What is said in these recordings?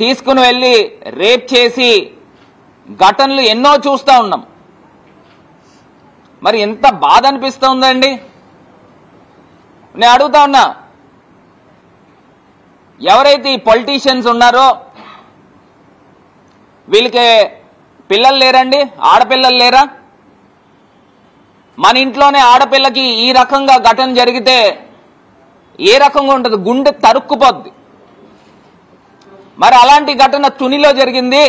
తీసుకుని వెళ్ళి రేప్ చేసి ఘటనలు ఎన్నో చూస్తూ ఉన్నాం. మరి ఎంత బాధ అనిపిస్తుందండి. నేను అడుగుతా ఉన్నా, ఎవరైతే ఈ పొలిటీషియన్స్ ఉన్నారో వీళ్ళకి పిల్లలు లేరండి? ఆడపిల్లలు లేరా? మన ఇంట్లోనే ఆడపిల్లకి ఈ రకంగా ఘటన జరిగితే ఏ రకంగా ఉంటుంది? గుండె తరుక్కుపోద్ది. మరి అలాంటి ఘటన తునిలో జరిగింది,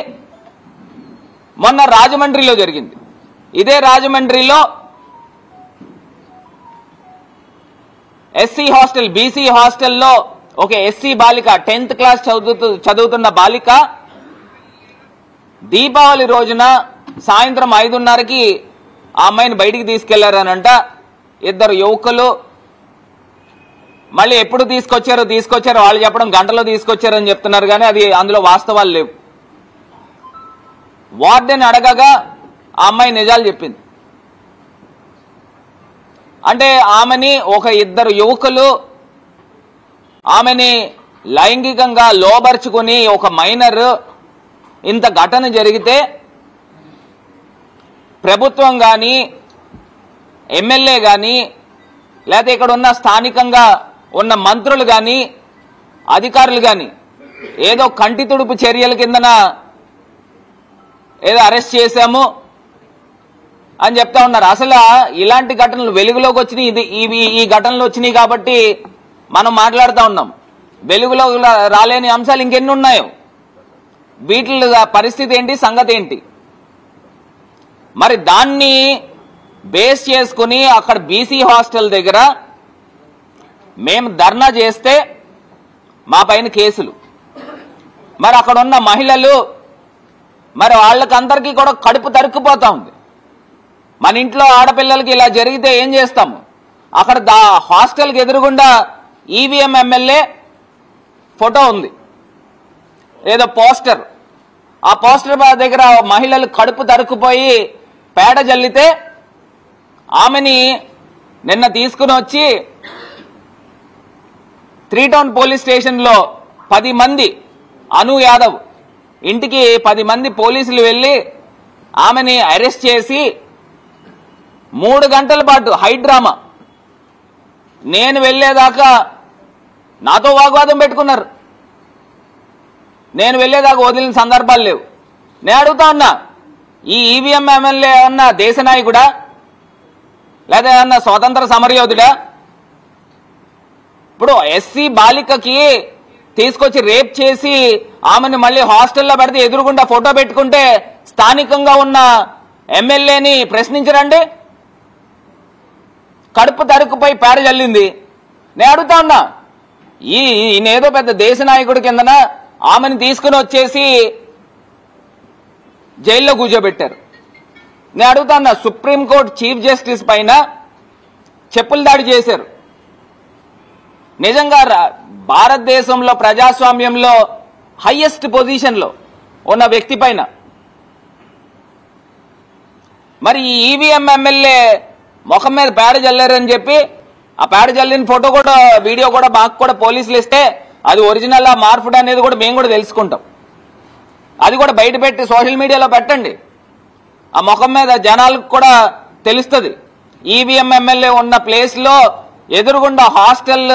మొన్న రాజమండ్రిలో జరిగింది. ఇదే రాజమండ్రిలో ఎస్సీ హాస్టల్, బీసీ హాస్టల్లో ఒక ఎస్సీ బాలిక 10th క్లాస్ చదువుతున్న బాలిక దీపావళి రోజున సాయంత్రం 5:30కి ఆ అమ్మాయిని బయటికి తీసుకెళ్లారనంట. ఇద్దరు యువకులు. మళ్ళీ ఎప్పుడు తీసుకొచ్చారో వాళ్ళు చెప్పడం గంటలో తీసుకొచ్చారని చెప్తున్నారు, కానీ అది అందులో వాస్తవాలు లేవు. వార్డెన్ అడగగా ఆ అమ్మాయి నిజాలు చెప్పింది. అంటే ఆమెని ఒక ఇద్దరు యువకులు ఆమెని లైంగికంగా లోబర్చుకుని, ఒక మైనర్, ఇంత ఘటన జరిగితే ప్రభుత్వం కానీ ఎమ్మెల్యే కానీ లేకపోతే ఇక్కడ ఉన్న స్థానికంగా ఉన్న మంత్రులు కానీ అధికారులు కానీ ఏదో కంటి తుడుపు చర్యల కిందన ఏదో అరెస్ట్ చేశాము అని చెప్తా ఉన్నారు. అసలు ఇలాంటి ఘటనలు వెలుగులోకి వచ్చినాయి, ఈ ఘటనలు వచ్చినాయి కాబట్టి మనం మాట్లాడుతూ ఉన్నాం. వెలుగులో రాలేని అంశాలు ఇంకెన్ని ఉన్నాయో, వీటి పరిస్థితి ఏంటి, సంగతి ఏంటి? మరి దాన్ని బేస్ చేసుకుని అక్కడ బీసీ హాస్టల్ దగ్గర మేము ధర్నా చేస్తే మా పైన కేసులు. మరి అక్కడ ఉన్న మహిళలు, మరి వాళ్ళకందరికీ కూడా కడుపు తరుక్కుపోతా ఉంది. మన ఇంట్లో ఆడపిల్లలకి ఇలా జరిగితే ఏం చేస్తాము? అక్కడ హాస్టల్కి ఎదురుగుండా ఈవీఎం ఎమ్మెల్యే ఫోటో ఉంది, ఏదో పోస్టర్. ఆ పోస్టర్ దగ్గర మహిళలు కడుపు తరుక్కుపోయి పేడ జల్లితే ఆమెని నిన్న తీసుకుని వచ్చి 3 టౌన్ పోలీస్ స్టేషన్లో 10 మంది, అను యాదవ్ ఇంటికి 10 మంది పోలీసులు వెళ్ళి ఆమెని అరెస్ట్ చేసి 3 గంటల పాటు హైడ్రామా. నేను వెళ్ళేదాకా నాతో వాగ్వాదం పెట్టుకున్నారు. నేను వెళ్ళేదాకా వదిలిన సందర్భాలు లేవు. నేను అడుగుతా ఉన్నా, ఈ ఈవీఎం ఎమ్మెల్యే ఏమన్నా దేశ నాయకుడా లేదా ఏమన్నా స్వాతంత్ర సమరయోధుడా? ఇప్పుడు ఎస్సీ బాలికకి తీసుకొచ్చి రేప్ చేసి ఆమెను మళ్ళీ హాస్టల్లో పెడితే ఎదురుగుండా ఫోటో పెట్టుకుంటే స్థానికంగా ఉన్న ఎమ్మెల్యేని ప్రశ్నించరండి? కడుపు తరుక్కుపోయి పేడ జల్లింది. నేను అడుగుతా ఉన్నా, ఈయనేదో పెద్ద దేశ నాయకుడి కిందన ఆమెను తీసుకుని వచ్చేసి జైల్లో కూర్చోబెట్టారు. నేను అడుగుతా ఉన్నా, సుప్రీంకోర్టు చీఫ్ జస్టిస్ పైన చెప్పుల దాడి చేశారు. నిజంగా భారతదేశంలో ప్రజాస్వామ్యంలో హైయెస్ట్ పొజిషన్లో ఉన్న వ్యక్తి పైన మరి ఈ ఈవీఎం ఎమ్మెల్యే ముఖం మీద పేడ జల్లారని చెప్పి ఆ పేడ జల్లిన ఫోటో కూడా, వీడియో కూడా మాకు కూడా పోలీసులు ఇస్తే అది ఒరిజినల్ మార్పుడ్ అనేది కూడా మేము కూడా తెలుసుకుంటాం. అది కూడా బయట పెట్టి సోషల్ మీడియాలో పెట్టండి. ఆ ముఖం మీద జనాలకు కూడా తెలుస్తుంది. ఈవీఎం ఎమ్మెల్యే ఉన్న ప్లేస్లో ఎదురుగుండా హాస్టల్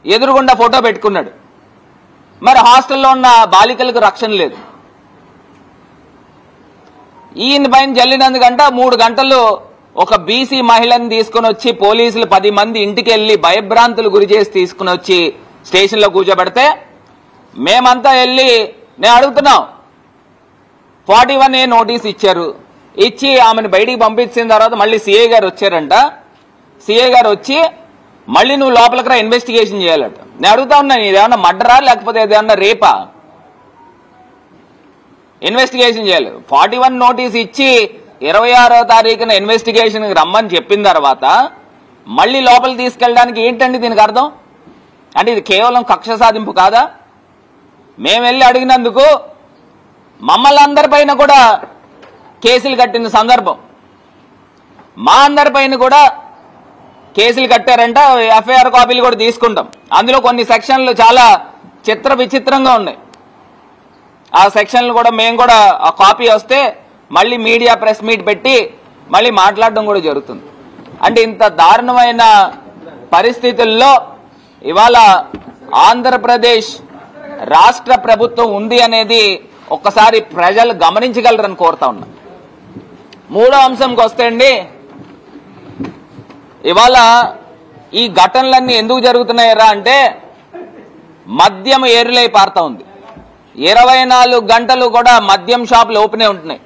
ఎదురుగుండా ఫోటో పెట్టుకున్నాడు. మరి హాస్టల్లో ఉన్న బాలికలకు రక్షణ లేదు. ఈయన పైన జల్లినందుకంట 3 గంటలు ఒక బీసీ మహిళని తీసుకుని వచ్చి పోలీసులు 10 మంది ఇంటికి వెళ్ళి భయభ్రాంతులు గురి చేసి తీసుకుని వచ్చి స్టేషన్లో కూర్చోబెడితే మేమంతా వెళ్ళి నేను అడుగుతున్నాం, 41A నోటీస్ ఇచ్చారు. ఇచ్చి ఆమెను బయటికి పంపించిన తర్వాత మళ్ళీ సిఐ గారు వచ్చారంట. సిఐ గారు వచ్చి మళ్ళీ నువ్వు లోపలికి రా, ఇన్వెస్టిగేషన్ చేయాలట. నేను అడుగుతా ఉన్నాను, ఇదేమన్నా మర్డరా లేకపోతే ఏదన్నా రేపా? ఇన్వెస్టిగేషన్ చేయాలి. 41 నోటీస్ ఇచ్చి 26వ తారీఖున ఇన్వెస్టిగేషన్కి రమ్మని చెప్పిన తర్వాత మళ్ళీ లోపలికి తీసుకెళ్ళడానికి ఏంటండి దీనికి అర్థం? అంటే ఇది కేవలం కక్ష సాధింపు కాదా? మేము వెళ్ళి అడిగినందుకు మమ్మల్ని అందరిపైన కూడా కేసులు కట్టిన సందర్భం, మా అందరిపైన కూడా కేసులు కట్టారంట. ఎఫ్ఐఆర్ కాపీలు కూడా తీసుకుంటాం. అందులో కొన్ని సెక్షన్లు చాలా చిత్ర విచిత్రంగా ఉన్నాయి. ఆ సెక్షన్లు కూడా మేము కూడా ఆ కాపీ వస్తే మళ్ళీ మీడియా ప్రెస్ మీట్ పెట్టి మళ్ళీ మాట్లాడడం కూడా జరుగుతుంది. అంటే ఇంత దారుణమైన పరిస్థితుల్లో ఇవాళ ఆంధ్రప్రదేశ్ రాష్ట్ర ప్రభుత్వం ఉంది అనేది ఒక్కసారి ప్రజలు గమనించగలరని కోరుతా ఉన్నా. మూడో అంశంకి వస్తే అండి, ఇవాళ ఈ ఘటనలన్నీ ఎందుకు జరుగుతున్నాయరా అంటే మద్యం ఏరులై పారుతా ఉంది. 24 గంటలు కూడా మద్యం షాపులు ఓపెనే ఉంటున్నాయి.